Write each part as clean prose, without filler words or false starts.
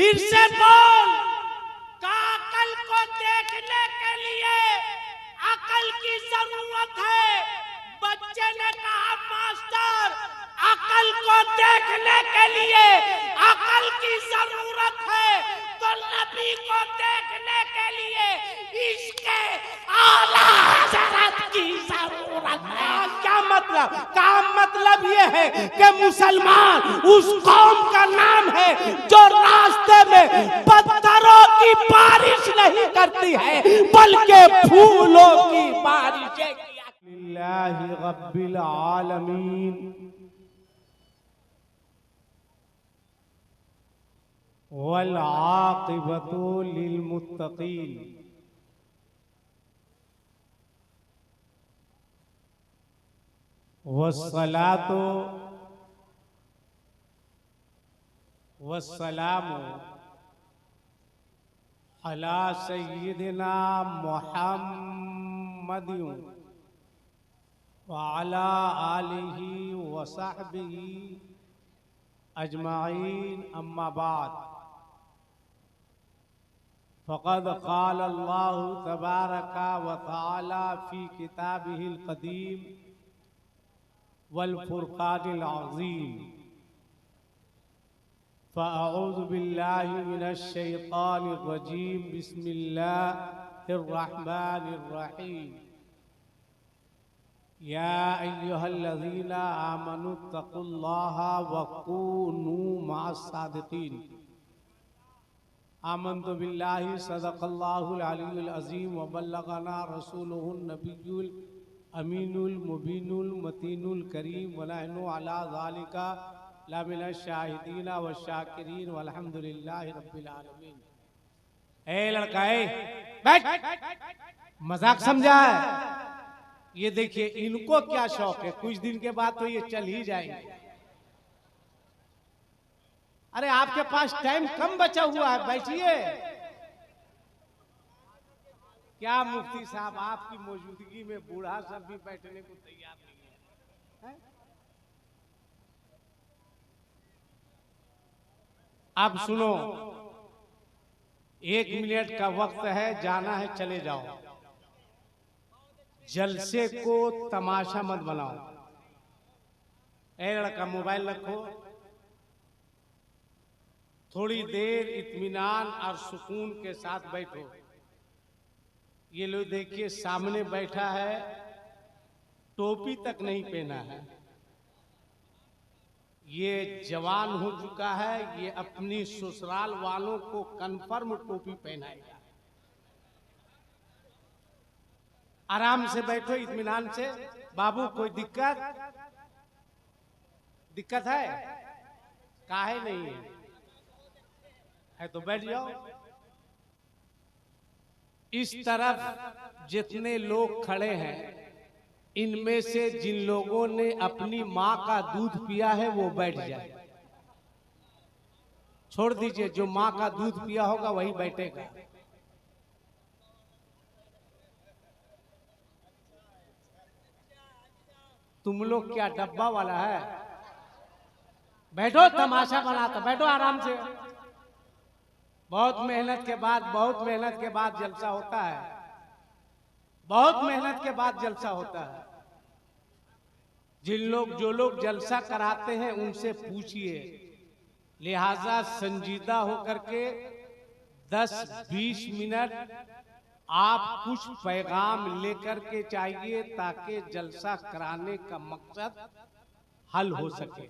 फिर से बोल। का अकल को देखने के लिए अकल की जरूरत है। बच्चे ने कहा मास्टर अकल को देखने के लिए अकल की जरूरत है, तो नबी को देखने के लिए इसके आला हज़रत की जरूरत है। क्या मतलब? का मतलब ये है कि मुसलमान उस कौम का नाम है जो रास्ते में पत्थरों की बारिश नहीं करती है बल्कि फूलों की बारिशें किया। लिल्लाहि रब्बिल आलमीन वल आक़िबतु लिल मुत्तक़ीन। वस्सलातु वस्सलामु अला सय्यिदिना मुहम्मदिन व अला आलिहि व सहबिहि अजमाइन। अम्मा बाद फ़क़द क़ाल अल्लाहु तबारका व तआला फ़ी किताबिहिल क़दीम वल फ़ुरक़ानिल अज़ीम। फ़अऊज़ु बिल्लाहि मिनश शैतानिर रजीम। बिस्मिल्लाहिर रहमानिर रहीम। या अय्युहल्लज़ीना आमनुत्तक़ुल्लाहा वकूनू मअस्सादिक़ीन। आमन्तु बिल्लाहि सदक़ल्लाहुल अलीयुल अज़ीम व बल्लगना रसूलुहुन नबियुल अमीनुल मुबीनुल मतीनुल करीम व नहनु अला ज़ालिका लमिनश शाहिदीन व शाकिरीन वल्हम्दुलिल्लाहि रब्बिल आलमीन। ए लड़का बैठ, मजाक समझा है? ये देखिए इनको क्या शौक है, कुछ दिन के बाद तो ये चल ही जाएंगे। अरे आपके पास टाइम कम बचा हुआ है, बैठिए। क्या मुफ्ती साहब आपकी मौजूदगी में बूढ़ा सब भी बैठने को तैयार नहीं है? अब सुनो, 1 मिनट का वक्त है, जाना है, चले जाओ। जलसे को तमाशा मत बनाओ। ए लड़का मोबाइल रखो, थोड़ी देर इत्मीनान और सुकून के साथ बैठो। ये लो देखिए सामने बैठा है, टोपी तक नहीं पहना है। ये जवान हो चुका है, ये अपनी ससुराल वालों को कन्फर्म टोपी पहनाएगा। आराम से बैठो, इत्मीनान से। बाबू कोई दिक्कत है? काहे नहीं है तो बैठ जाओ। इस तरफ जितने लोग खड़े हैं, इनमें से जिन लोगों ने अपनी माँ का दूध पिया है वो बैठ जाए। छोड़ दीजिए, जो माँ का दूध पिया होगा वही बैठेगा। तुम लोग क्या डब्बा वाला है? बैठो, तमाशा बनाता, बैठो आराम से। बहुत मेहनत के बाद जलसा होता है। बहुत मेहनत के बाद जलसा होता है। जो लोग जलसा कराते हैं उनसे पूछिए। लिहाजा संजीदा होकर के 10-20 मिनट आप कुछ पैगाम लेकर के चाहिए, ताकि जलसा कराने का मकसद हल हो सके।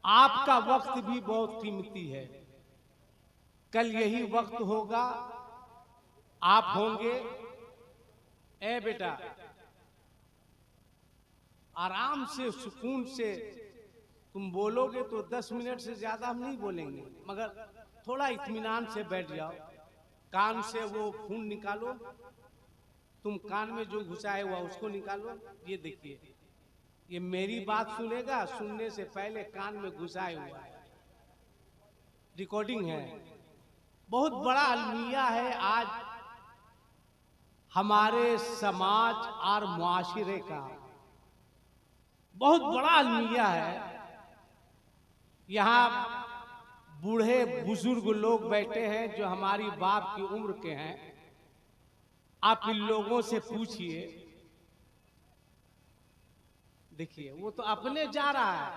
आपका वक्त भी बहुत कीमती है। कल यही वक्त होगा, आप होंगे। ए बेटा, आराम से सुकून से तुम बोलोगे तो 10 मिनट से ज्यादा हम नहीं बोलेंगे, मगर थोड़ा इत्मीनान से बैठ जाओ। कान से वो खून निकालो, तुम कान में जो घुसाए हुआ उसको निकालो। ये देखिए, ये मेरी बात सुनेगा, सुनने से पहले कान में घुसाए हुआ है। रिकॉर्डिंग है। बहुत बड़ा अलमिया है आज हमारे समाज और मुआशिरे का। बहुत बड़ा अलमिया है। यहाँ बूढ़े बुजुर्ग लोग बैठे हैं जो हमारी बाप की उम्र के हैं, आप इन लोगों से पूछिए। देखिए वो तो अपने जा रहा है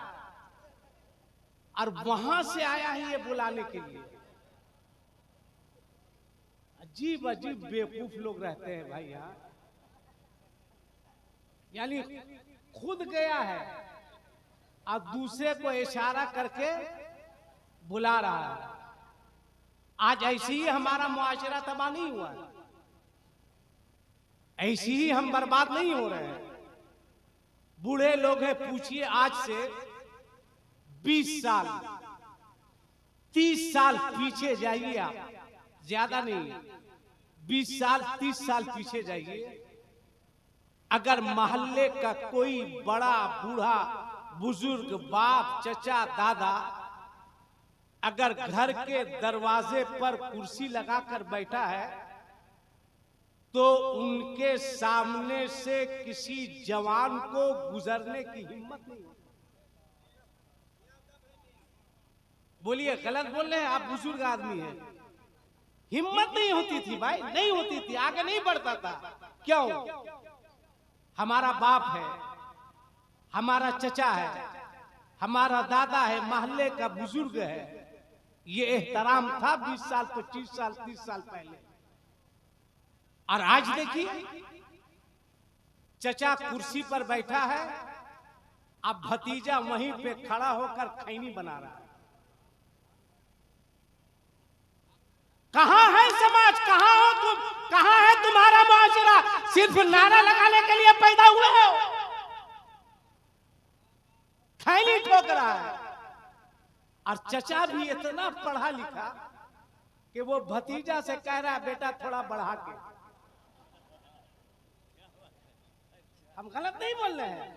और वहां से आया है ये बुलाने के लिए। अजीब अजीब बेवकूफ लोग रहते हैं भाई यहाँ। यानी खुद गया है और दूसरे को इशारा करके बुला रहा है। आज ऐसे ही हमारा मुआशरा तबाह नहीं हुआ, ऐसे ही हम बर्बाद नहीं हो रहे हैं। बूढ़े लोग हैं, पूछिए आज से 20 साल 30 साल पीछे जाइए आप, ज्यादा नहीं, 20 साल 30 साल पीछे जाइए। अगर मोहल्ले का कोई बड़ा बूढ़ा बुजुर्ग, बाप, चचा, दादा अगर घर के दरवाजे पर कुर्सी लगाकर बैठा है तो उनके सामने से किसी जवान को गुजरने की हिम्मत नहीं होती। बोलिए गलत बोल रहे हैं आप, बुजुर्ग आदमी हैं। हिम्मत नहीं होती थी भाई, नहीं होती थी, आगे नहीं बढ़ता था। क्यों? हमारा बाप है, हमारा चचा है, हमारा दादा है, मोहल्ले का बुजुर्ग है। ये एहतराम था 20 साल 25 साल 30 साल पहले। और आज देखिए चचा कुर्सी पर बैठा है, अब भतीजा वहीं पे खड़ा होकर खैनी बना रहा है। कहां है समाज, कहां हो तुम, कहां है तुम्हारा मुआशरा? सिर्फ नारा लगाने के लिए पैदा हुए हो। खैनी ठोक रहा है। और चचा भी इतना पढ़ा लिखा कि वो भतीजा से कह रहा है बेटा थोड़ा बढ़ा के। हम गलत नहीं बोल रहे हैं।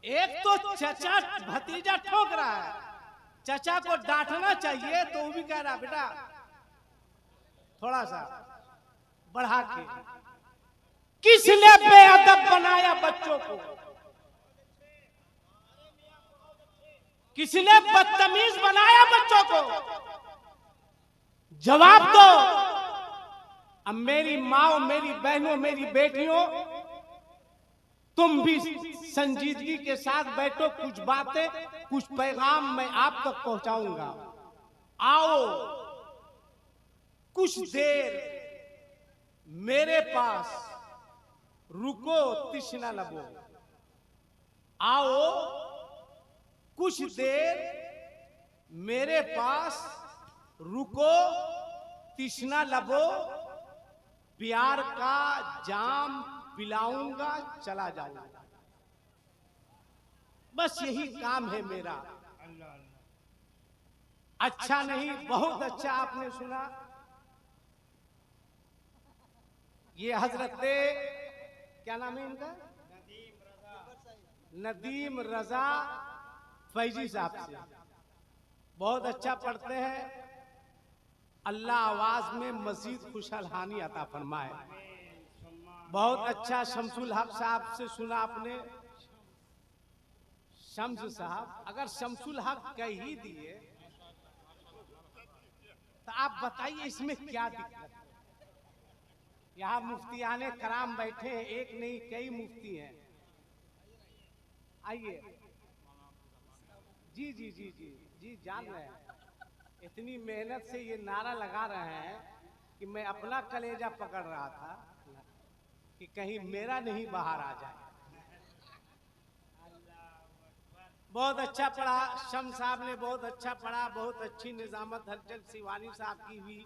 एक तो चचा भतीजा ठोक रहा है, चचा को डांटना चाहिए तो वो भी कह रहा है बेटा थोड़ा सा बढ़ा के। किसने बेअदब बनाया बच्चों को? किसने बदतमीज बनाया बच्चों को? जवाब दो। अब मेरी माओ, मेरी बहनों, मेरी बेटियों, तुम भी संजीदगी के साथ बैठो। कुछ बातें, कुछ पैगाम मैं आप तक पहुंचाऊंगा। आओ कुछ देर मेरे पास रुको, तिश्ना लबो। आओ कुछ देर मेरे पास रुको, तिश्ना लबो। प्यार का जाम पिलाऊंगा, चला जाऊंगा। बस यही काम है मेरा। अच्छा नहीं, बहुत अच्छा आपने सुना। ये हजरत क्या नाम है इनका? नदीम रजा फैजी साहब से। बहुत अच्छा पढ़ते हैं। अल्लाह आवाज में मजीद खुशहाली अता फरमाए। बहुत अच्छा शमसुल हक साहब से सुना आपने। शम्स साहब अगर शमसुल हक कह ही दिए तो आप बताइए इसमें क्या दिक्कत है? यहाँ मुफ्तियाने कराम बैठे हैं, एक नहीं कई मुफ्ती हैं। आइए। जी जी जी जी जी जान रहे हैं। इतनी मेहनत से ये नारा लगा रहे हैं कि मैं अपना कलेजा पकड़ रहा था कि कहीं मेरा नहीं बाहर आ जाए। बहुत अच्छा पढ़ा शम साहब ने, बहुत अच्छा पढ़ा। बहुत अच्छी निजामत हलचल शिवानी साहब की हुई।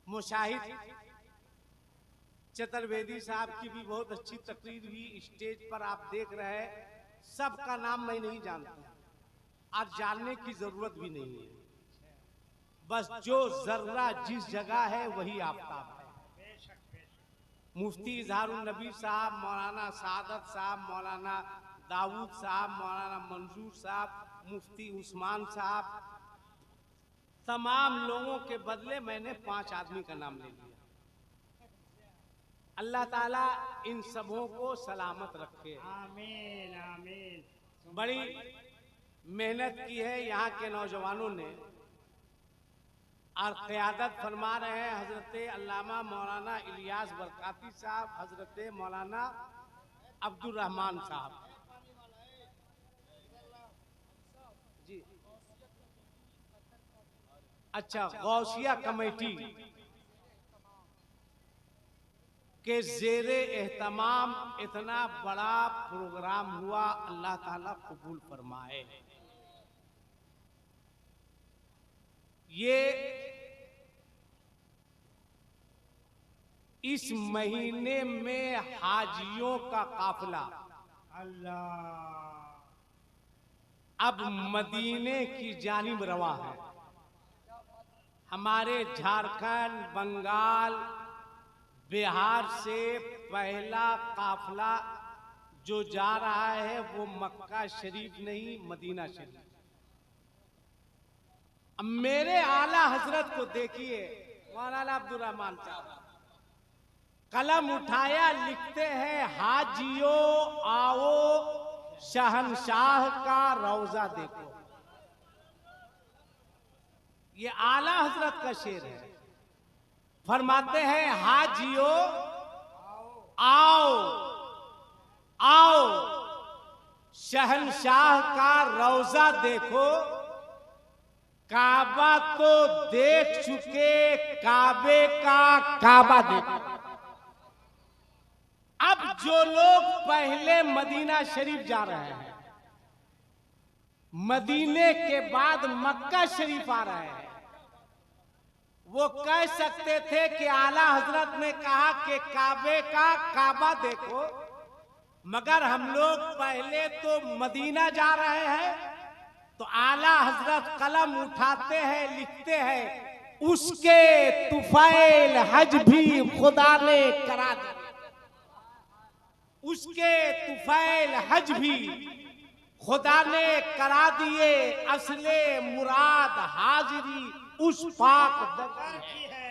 मुशाहिद चतुर्वेदी साहब की भी बहुत अच्छी तकरीर हुई। स्टेज पर आप देख रहे हैं, सबका नाम मैं नहीं जानता, आज जानने की जरूरत भी नहीं है। बस जो जर्रा जिस जगह है वही आफ्ताब है। मुफ्ती इजहारुल नबी साहब, मौलाना सादत साहब, मौलाना दाऊद साहब, मौलाना मंजूर साहब, मुफ्ती उस्मान साहब, तमाम लोगों के बदले मैंने 5 आदमी का नाम ले लिया। अल्लाह ताला इन सबों को सलामत रखे। आमीन आमीन। बड़ी मेहनत की है यहाँ के नौजवानों ने, और क़यादत फरमा रहे हैं हजरत अल्लामा मौलाना इलियास बरकाती साहब, हजरत मौलाना अब्दुल रहमान साहब जी। अच्छा, गौसिया कमेटी के ज़ेरे एहतमाम इतना बड़ा प्रोग्राम हुआ, अल्लाह ताला कबूल फरमाए। ये इस महीने में हाजियों का काफिला अल्लाह अब मदीने की जानिब रवा है। हमारे झारखंड, बंगाल, बिहार से पहला काफिला जो जा रहा है वो मक्का शरीफ नहीं, मदीना शरीफ। अब मेरे आला हजरत को देखिए, मौलाना अब्दुल रहमान साहब कलम उठाया, लिखते हैं हाजियो आओ शहनशाह का रौजा देखो। ये आला हजरत का शेर है। फरमाते हैं हाजियो आओ आओ शहनशाह का रौजा देखो, काबा तो देख चुके, काबे का काबा देखो। अब जो लोग पहले मदीना शरीफ जा रहे हैं, मदीने के बाद मक्का शरीफ आ रहे हैं, वो कह सकते थे कि आला हजरत ने कहा कि काबे का काबा देखो, मगर हम लोग पहले तो मदीना जा रहे हैं, तो आला हजरत कलम उठाते हैं, लिखते हैं उसके तुफैल हज भी खुदा ने करा दिया। उसके तुफैल हज भी खुदा ने करा दिए, असले मुराद हाजिरी उस पाक दरगाह की है।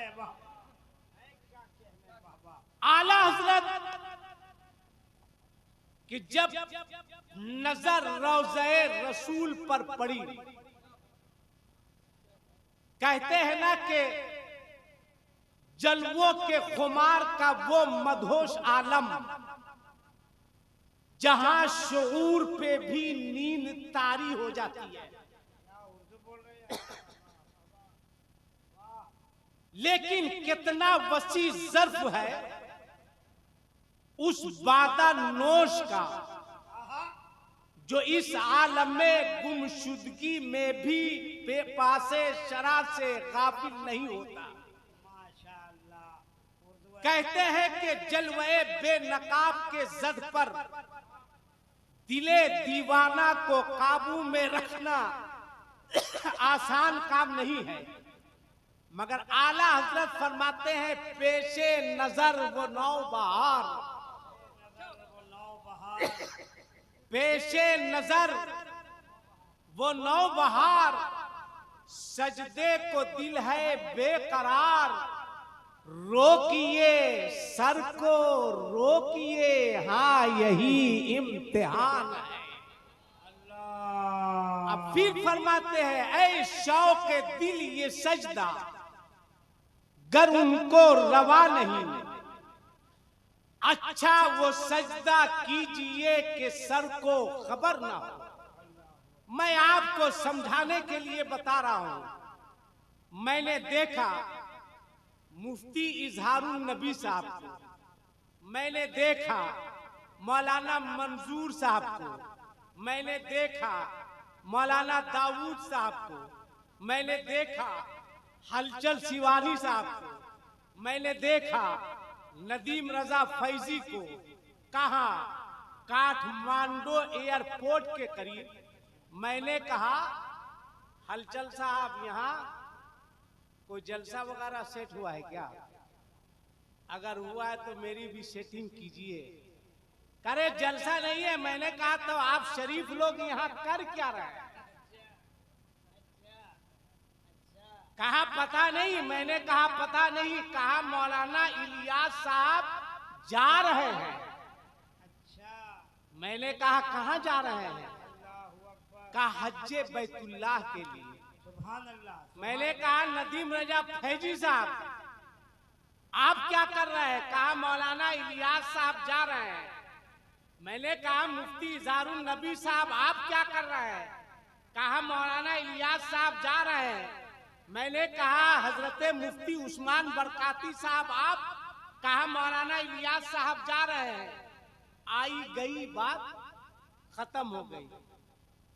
आला हजरत कि जब नजर रोज़े रसूल पर पड़ी, कहते हैं ना कि जलवों के खुमार का वो मदहोश आलम जहां शऊर पे भी नींद तारी हो जाती है, लेकिन कितना वसी ज़र्फ है उस बादा नोश का, जो इस आलम में गुमशुदगी में भी बेपासे शरा से गाफिल नहीं होता। कहते हैं कि जलवे बेनकाब के जद पर दिले दीवाना को काबू में रखना आसान काम नहीं है, मगर आला हजरत फरमाते हैं पेशे नजर वो नौबहार, पेशे नजर वो नौबहार, सजदे को दिल है बेकरार, रोकिए सर को रोकिए, हाँ यही इम्तिहान है। अब फिर फरमाते हैं ऐ शौक दिल ये सजदा गर उनको रवा नहीं, अच्छा वो सजदा कीजिए कि सर को खबर ना हो। मैं आपको समझाने के लिए बता रहा हूं। मैंने देखा मुफ्ती इजहारुल नबी साहब को, मैंने देखा मौलाना मंजूर साहब को, मैंने देखा मौलाना दाऊद साहब को, मैंने देखा हलचल शिवानी साहब को, मैंने देखा नदीम रजा फैजी को, कहा काठमांडू एयरपोर्ट के करीब। मैंने कहा हलचल साहब यहाँ कोई जलसा वगैरह सेट हुआ है क्या? अगर हुआ है तो मेरी भी सेटिंग कीजिए। करे जलसा नहीं है। मैंने कहा तो आप शरीफ लोग यहाँ कर क्या रहे हैं? कहा पता नहीं। मैंने कहा पता नहीं। कहा मौलाना इलियास साहब जा रहे हैं। मैंने कहा कहाँ जा रहे हैं? का हज्जे बैतुल्लाह के लिए। सुभान अल्लाह। मैंने कहा नदीम रजा फैजी साहब आप क्या कर रहे हैं? कहा मौलाना इलियास साहब जा रहे हैं। मैंने कहा मुफ्ती इज़हारुन नबी साहब आप क्या कर रहे हैं? कहा मौलाना इलियास साहब जा रहे हैं। मैंने कहा हजरत मुफ्ती उस्मान बरकाती साहब आप, कहा मौलाना इलियास साहब जा रहे हैं। आई गई बात खत्म हो गई।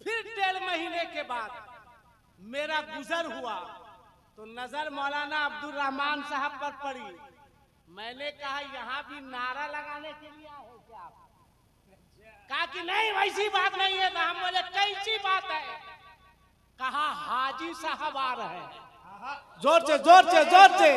फिर 1.5 महीने के बाद मेरा गुजर हुआ तो नजर मौलाना अब्दुल रहमान साहब पर पड़ी। मैंने कहा यहाँ भी नारा लगाने के लिए आए क्या आप? कहा कि नहीं वैसी बात नहीं है। तो हम बोले कैसी बात है? कहा हाजी साहब आ रहे हैं। जोर से जोर से जोर से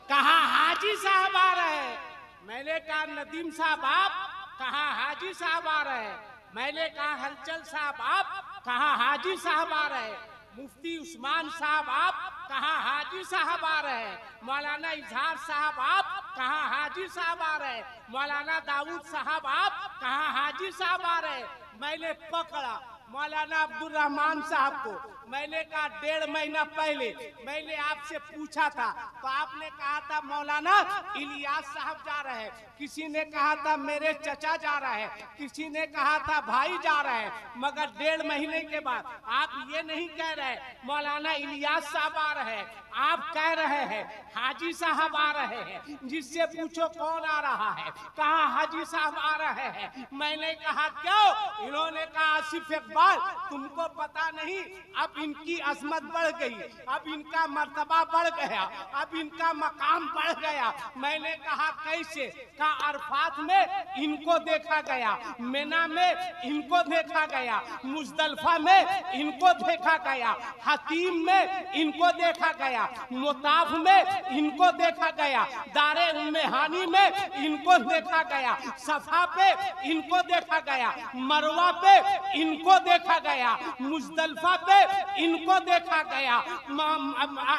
कहा हाजी साहब आ रहे हैं। मैंने कहा नदीम साहब आप, कहा हाजी साहब आ रहे हैं। मैंने कहा हलचल साहब आप, कहा हाजी साहब आ रहे हैं। मुफ्ती उस्मान साहब आप, कहा हाजी साहब आ रहे हैं। मौलाना इजहार साहब आप, कहा हाजी साहब आ रहे हैं। मौलाना दाऊद साहब आप, कहा हाजी साहब आ रहे हैं। मैंने पकड़ा मौलाना अब्दुल रहमान साहब को। मैंने कहा 1.5 महीना पहले मैंने आपसे पूछा था तो आपने कहा था मौलाना इलियास साहब जा रहे हैं, किसी ने कहा था मेरे चचा जा रहे हैं, किसी ने कहा था भाई जा रहे हैं। मगर 1.5 महीने के बाद आप ये नहीं कह रहे मौलाना इलियास साहब आ रहे हैं, आप कह रहे हैं हाजी साहब आ रहे हैं। जिससे पूछो कौन आ रहा है? कहा हाजी साहब आ रहे हैं। मैंने कहा क्यों? इन्होंने कहा आसिफ इकबाल तुमको पता नहीं, अब इनकी अजमत बढ़ गई, अब इनका मर्तबा बढ़ गया, अब इनका मकाम बढ़ गया। मैंने कहा कैसे? कहा अरफात में इनको देखा गया, मिना में इनको देखा गया, मुजदलफा में इनको देखा गया, हतीम में इनको देखा गया, मुताफ में इनको देखा गया, दारे उम्मे हानी में इनको देखा गया, सफा पे इनको देखा गया, मरवा पे इनको देखा गया, मुजदलफा पे इनको देखा गया,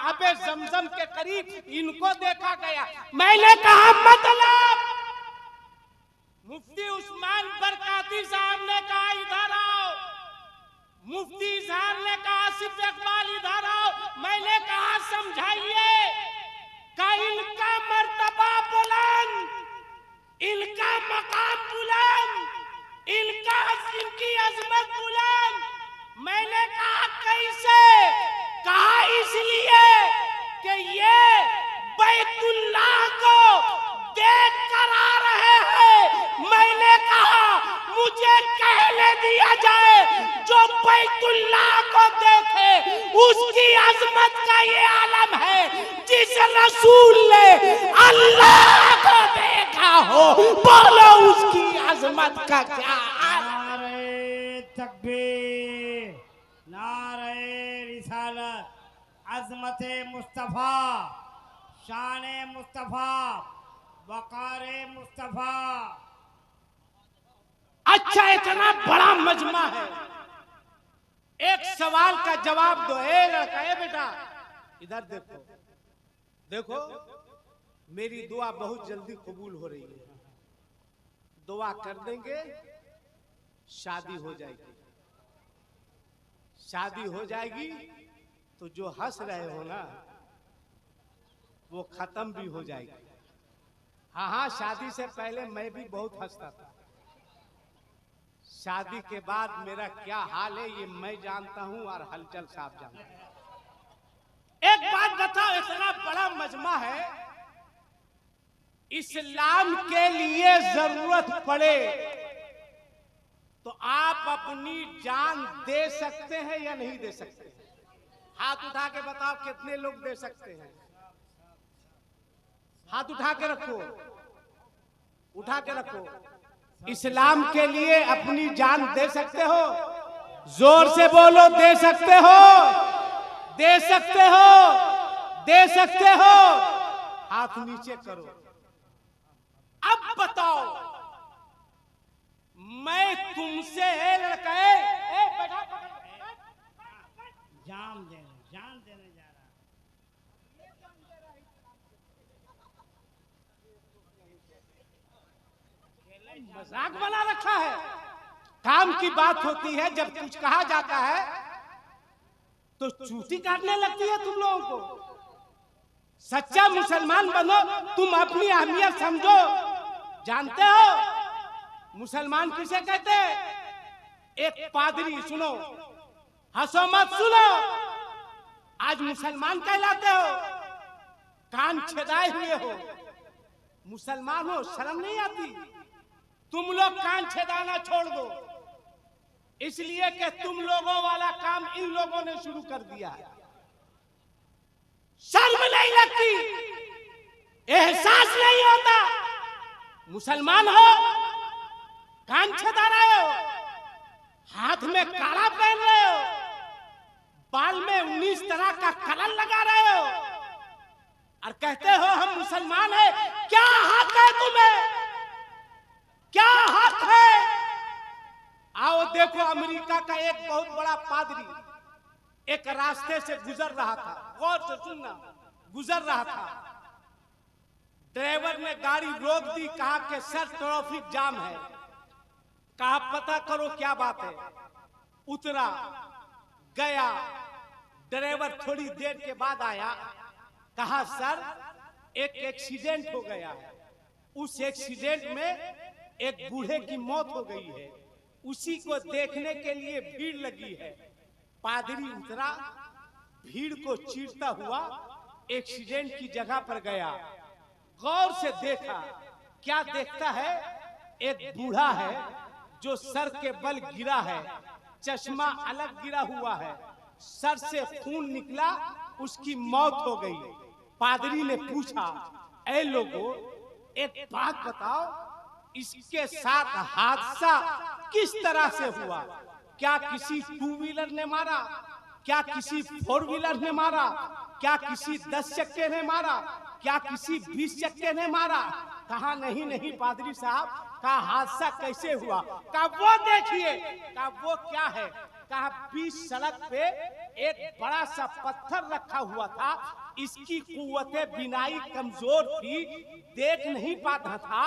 अबे जमजम के करीब इनको देखा गया। मैंने कहा मतलब मुफ्ती उस्मान बरकाती साहब ने कहा इधर आओ, मुफ्ती इजहार ने कहा आसिफ इकबाल इधर आओ। मैंने कहा समझाइए का इनका मर्तबा बुलंद, इनका मकाम बुलंद, इनकी अजमत बुलंद। मैंने कहा कैसे? कहा इसलिए कि ये बैतुल्लाह को देख कर आ रहे हैं। मैंने कहा मुझे कहने दिया जाए जो बैतुल्लाह को देखे उसकी अजमत का ये आलम है। जिस रसूल ने अल्लाह को देखा हो बोलो उसकी अजमत का क्या? नारे तकबीर, नारे रिसालत, अजमत मुस्तफा, शान मुस्तफा, वकार मुस्तफा। अच्छा इतना बड़ा मजमा है, एक सवाल का जवाब दो। ए लड़का, ए बेटा इधर देखो, देखो मेरी दुआ बहुत जल्दी कबूल हो रही है। दुआ कर देंगे शादी हो जाएगी, शादी हो जाएगी तो जो हंस रहे हो ना वो खत्म भी हो जाएगी। हाँ हाँ, शादी से पहले मैं भी बहुत हंसता था, शादी के बाद मेरा क्या हाल है ये मैं जानता हूं और हलचल साहब जानते हैं। एक बात बताओ, इतना बड़ा मजमा है, इस्लाम के लिए जरूरत पड़े तो आप अपनी जान दे सकते हैं या नहीं दे सकते? हाथ उठा के बताओ कितने लोग दे सकते हैं? हाथ उठा के रखो, उठा के रखो। इस्लाम के लिए अपनी जान दे सकते हो? जोर से बोलो, दे सकते हो? दे सकते हो? दे सकते हो? हाथ नीचे करो। अब बताओ, मैं तुमसे लड़का जान देने जा रहा। मजाक बना रखा है। काम की बात होती है, जब कुछ कहा जाता है तो चूटी काटने लगती है तुम लोगों को। सच्चा मुसलमान बनो, तुम अपनी अहमियत समझो। जानते हो मुसलमान किसे कहते हैं? एक पादरी, सुनो, हंसो मत, सुनो, आज मुसलमान कहलाते हो, कान छेदाए हुए हो, मुसलमान हो, शर्म नहीं आती? तुम लोग कान छेदाना छोड़ दो, इसलिए कि तुम लोगों वाला काम इन लोगों ने शुरू कर दिया है। शर्म नहीं लगती, एहसास नहीं होता? मुसलमान हो, कान छेदा रहे हो, हाथ में काड़ा पहन रहे हो, बाल में 19 तरह का कलर लगा रहे हो और कहते हो हम मुसलमान हैं। क्या हक है तुम्हें? क्या हक है? आओ देखो, अमेरिका का एक बहुत बड़ा पादरी एक रास्ते से गुजर रहा था, गौर से सुनना, गुजर रहा था। ड्राइवर ने गाड़ी रोक दी, कहा कि सर ट्रैफिक जाम है। कहा पता करो क्या बात है। उतरा, गया, ड्राइवर थोड़ी देर के बाद आया, कहा सर एक एक्सीडेंट हो गया है, उस एक्सीडेंट में एक बूढ़े की मौत हो गई है, उसी को देखने के लिए भीड़ लगी है। पादरी उतरा, भीड़ को चीरता हुआ एक्सीडेंट की जगह पर गया, गौर से देखा। क्या देखता है? एक बूढ़ा है जो सर के बल गिरा है, चश्मा अलग गिरा हुआ है, सर से खून निकला, उसकी मौत हो गई। पादरी ने पूछा, ऐ लोगों, एक बात बताओ, इसके साथ हादसा किस तरह से हुआ? क्या किसी 2 व्हीलर ने मारा? क्या किसी 4 व्हीलर ने मारा? क्या किसी 10 चक्के ने मारा? क्या किसी 20 चक्के ने मारा? कहा नहीं नहीं पादरी साहब, कहा हादसा कैसे हुआ? कहा वो देखिए। कहा वो क्या है? कहा बीच सड़क पे एक बड़ा सा पत्थर रखा हुआ था, इसकी कुव्वते बिनाई कमजोर थी, देख नहीं पाता था,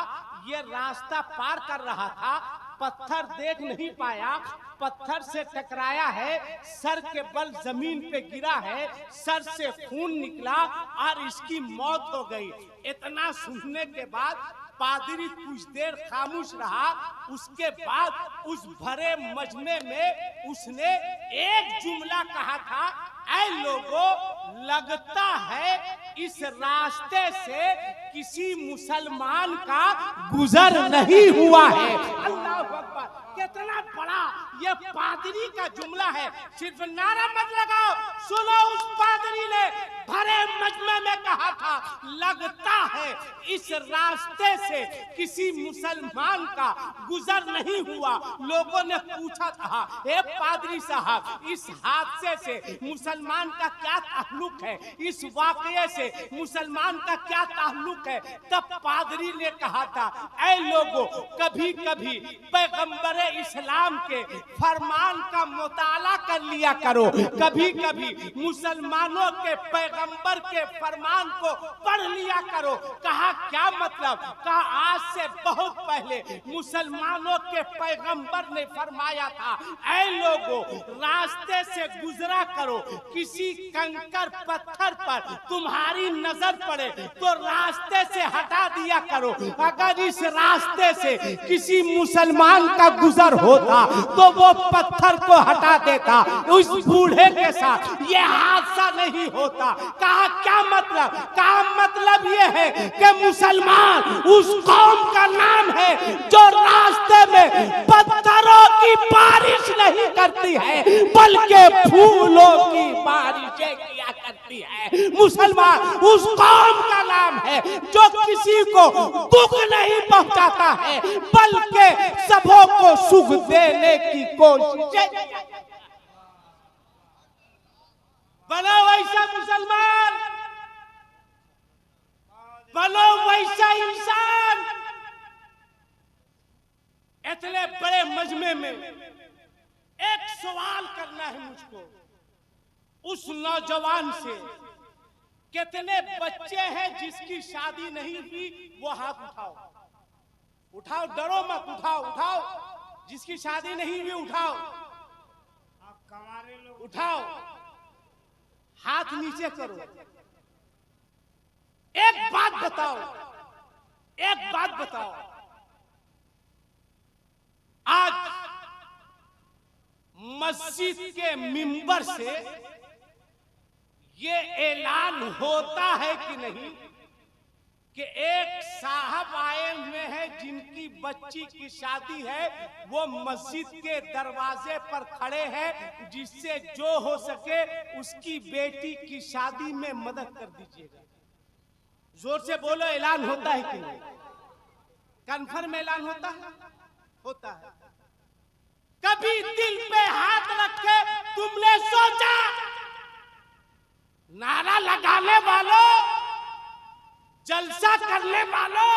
ये रास्ता पार कर रहा था, पत्थर देख नहीं पाया, पत्थर से टकराया है, सर के बल जमीन पे गिरा है, सर से खून निकला और इसकी मौत हो गई। इतना सुनने के बाद पादरी कुछ देर खामोश रहा। उसके बाद उस भरे मजमे में उसने एक जुमला कहा था, ऐ लोगों, लगता है इस रास्ते से किसी मुसलमान का गुजर नहीं हुआ है। अल्लाह अकबर, कितना बड़ा ये पादरी का जुमला है। सिर्फ नारा मत लगाओ, सुनो, उस पादरी ने भरे मजमे में कहा था, लगता है इस रास्ते से किसी मुसलमान का गुजर नहीं हुआ। लोगों ने पूछा था, हे पादरी साहब, इस हादसे से मुसलमान का क्या ताल्लुक है? इस वाकये से मुसलमान का क्या ताल्लुक है? तब पादरी ने कहा था, ऐ लोगों, कभी कभी पैगंबर इस्लाम के फरमान का मुताला कर लिया करो, कभी कभी मुसलमानों के पैगंबर के फरमान को पढ़ लिया करो। कहा क्या मतलब? कहा आज से बहुत पहले मुसलमानों के पैगंबर ने फरमाया था, ऐ लोगों, रास्ते से गुजरा करो, किसी कंकर पत्थर पर तुम्हारी नजर पड़े तो रास्ते से हटा दिया करो। अगर इस रास्ते से किसी मुसलमान का गुजर होता तो वो पत्थर को हटा देता, उस बूढ़े के साथ ये हादसा नहीं होता। कहा क्या मतलब? कहा मतलब ये है कि मुसलमान उस कौम का नाम है जो रास्ते में पत्थरों की बारिश नहीं करती है, बल्कि फूलों की बारिशें किया करती है। मुसलमान उस कौम का नाम है जो किसी को दुख नहीं पहुंचाता है, बल्कि सबों को सुख देने की कोशिश। बनो वैसा मुसलमान, बनो वैसा इंसान। इतने बड़े मजमे में एक सवाल करना है मुझको, उस नौजवान से, कितने बच्चे हैं जिसकी शादी नहीं हुई? वो हाथ उठाओ, उठाओ, डरो मत, उठाओ उठाओ। जिसकी शादी नहीं हुई उठाओ, आप कमारे लोग उठाओ, हाथ नीचे करो। एक बात बताओ, एक बात बताओ, आज मस्जिद के मिंबर से ये ऐलान होता है कि नहीं कि एक साहब आए हुए हैं जिनकी बच्ची की शादी है, वो मस्जिद के दरवाजे पर खड़े हैं, जिससे जो हो सके उसकी बेटी की शादी में मदद कर दीजिएगा। जोर से बोलो, ऐलान होता है कि नहीं? कन्फर्म ऐलान होता है? होता है। कभी दिल पे हाथ रखे तुमने सोचा, नारा लगाने वालों, जलसा करने वालों,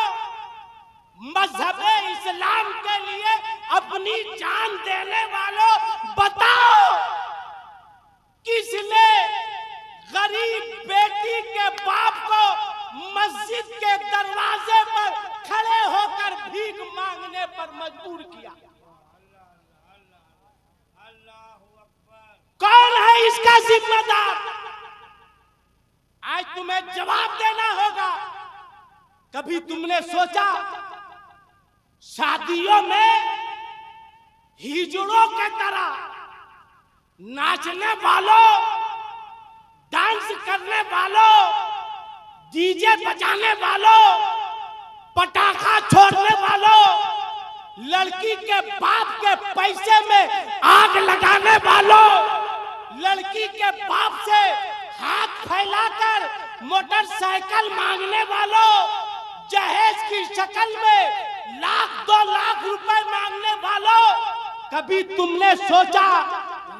मजहब इस्लाम के लिए अपनी जान देने वालों, बताओ किसने गरीब बेटी के बाप को मस्जिद के दरवाजे पर खड़े होकर भीख मांगने पर मजबूर किया? कौन है इसका जिम्मेदार? आज तुम्हें जवाब देना होगा। कभी तुमने सोचा शादियों में हिजड़ों के तरह नाचने वालों, डांस करने वालों, डीजे बजाने वालों, पटाखा छोड़ने वालों, लड़की के बाप के पैसे में आग लगाने वालों, लड़की के बाप से हाथ फैलाकर मोटरसाइकिल मांगने वालों, जहेज की शक्ल में 1-2 लाख रुपए मांगने वालों, कभी तुमने सोचा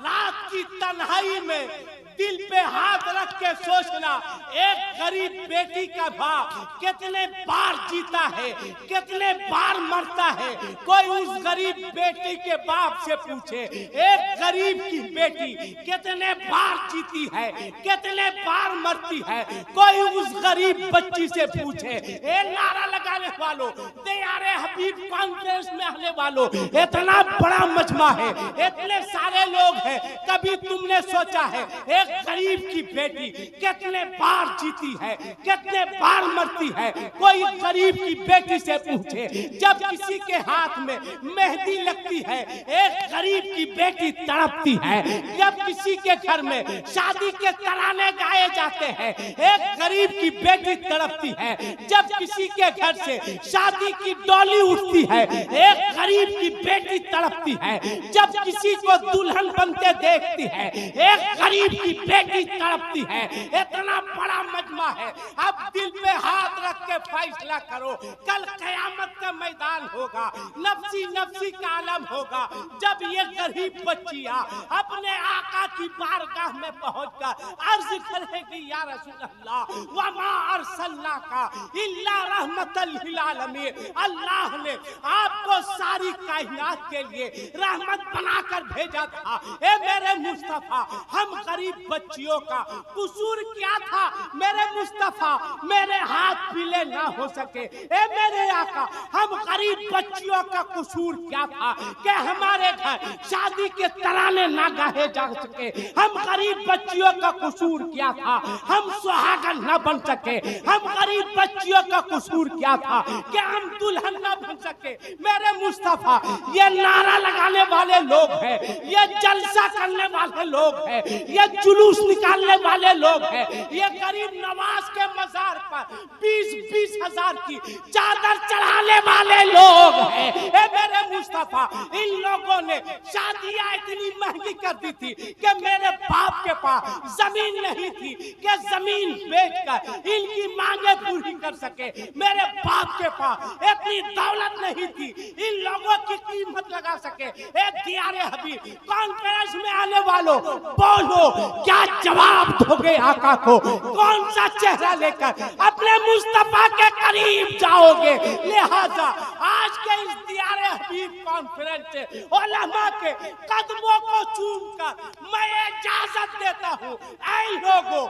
रात की तन्हाई में दिल पे हाथ रख के सोचना, एक गरीब बेटी का बाप कितने बार जीता है, कितने बार मरता है? कोई उस गरीब बेटी के बाप से पूछे, एक गरीब की बेटी कितने बार जीती है, कितने बार मरती है? कोई उस गरीब बच्ची से पूछे। ए नारा लगाने वालों, तैयारे हबीब कॉन्फ्रेंस में आने वालों, इतना बड़ा मजमा है, इतने सारे लोग हैं, कभी तुमने सोचा है एक गरीब की बेटी कितने बार जीती है, कितने बार मरती है? कोई गरीब की बेटी से पूछे। जब किसी के हाथ में मेहंदी लगती है, एक गरीब की बेटी तड़पती है। जब किसी के घर में शादी के तराने गाए जाते हैं, एक गरीब की बेटी तड़पती है। जब किसी के घर से शादी की डोली उठती है, एक गरीब की बेटी तड़पती है। जब किसी को दुल्हन बनते देखती है, एक गरीब की बेटी तड़पती है। इतना बड़ा मजमा है। अब दिल पे हाथ रख के फैसला करो, कल कयामत का मैदान होगा, नफ्सी नफ्सी का आलम होगा। जब ये गरीब बच्चियां अपने आका की बारगाह में पहुंचकर अर्ज करेगी, या रसूल अल्लाह वमा अरसलनाका इल्ला रहमतल लिल आलमीन, अल्लाह ने आपको सारी कायनात के लिए रहमत बनाकर भेजा था। ए मेरे मुस्तफा, हम गरीब बच्चियों का कसूर क्या था? मेरे मुस्तफा, मेरे हाथ पीले ना हो सके। ए मेरे आका, हम गरीब बच्चियों का कसूर क्या था कि हमारे घर शादी के तराने ना गाए जा सके? हम गरीब बच्चियों का कसूर क्या था? हम सुहागन ना बन सके? हम गरीब बच्चियों का कसूर क्या था कि हम दुल्हन ना बन सके? मेरे मुस्तफा, ये नारा लगाने वाले लोग हैं, ये जलसा करने वाले लोग हैं, ये जुलूस निकालने वाले लोग हैं, ये गरीब नवाज के मजार पर 20-20 हजार की चादर चढ़ाने वाले लोग हैं। ए मेरे मुस्तफा, इन लोगों ने शादियां इतनी महंगी कर दी थी कि मेरे बाप के पास जमीन नहीं थी कि जमीन बेचकर इनकी मांगे पूरी कर सके। मेरे बाप के पास इतनी दौलत नहीं थी इन लोगों की कीमत लगा सके। ए दियारे हबीब कॉन्फ्रेंस में आने वालों, बोलो क्या जवाब दोगे आका को? कौन सा चेहरा लेकर अपने मुस्तफा के करीब जाओगे? लिहाजा आज के इस दियारे हबीब कॉन्फ्रेंस से उलमा के कदमों को चूमकर मैं इजाजत देता हूँ। ऐ लोगो,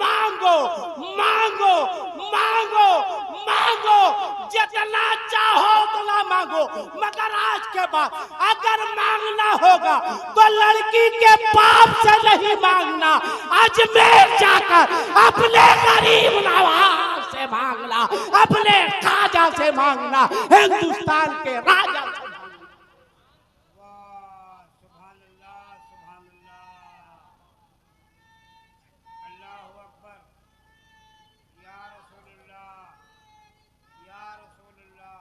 मांगो मांगो मांगो मांगो, जितना चाहो उतना मांगो, मगर आज के बाद अगर मांगना होगा तो लड़की के बाप से नहीं मांगना, अजमेर जाकर अपने गरीब नवाज से मांगना, अपने खाजा से मांगना, हिंदुस्तान के राजा से। वाह, सुभान अल्लाह, सुभान अल्लाह, अल्लाहु अकबर, या रसूलुल्लाह, या रसूलुल्लाह,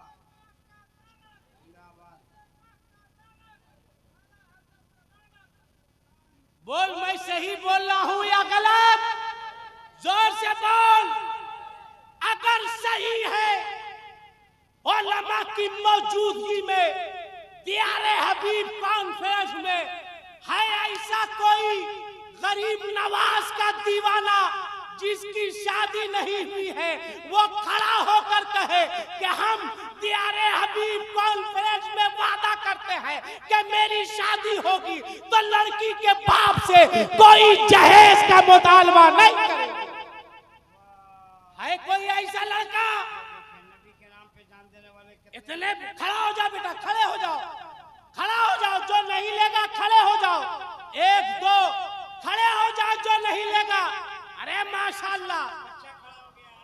जिंदाबाद। बोल, मैं सही बोल रहा हूं या गलत? जोर से बोल। अगर सही है, उलमा की मौजूदगी में दियारे हबीब कॉन्फ्रेंस में है ऐसा कोई गरीब नवाज का दीवाना जिसकी शादी नहीं हुई है, वो खड़ा होकर कहे कि हम दियारे हबीब कॉन्फ्रेंस में वादा करते हैं कि मेरी शादी होगी तो लड़की के बाप से कोई जहेज का मुतालबा नहीं करेगा। है कोई ऐसा लड़का? नबी के नाम पे जान देने वाले इतने खड़ा हो जाओ बेटा, खड़े हो जाओ, खड़ा हो जाओ। जो नहीं लेगा खड़े हो जाओ, एक दो खड़े हो जाओ जो नहीं लेगा। अरे माशाल्लाह,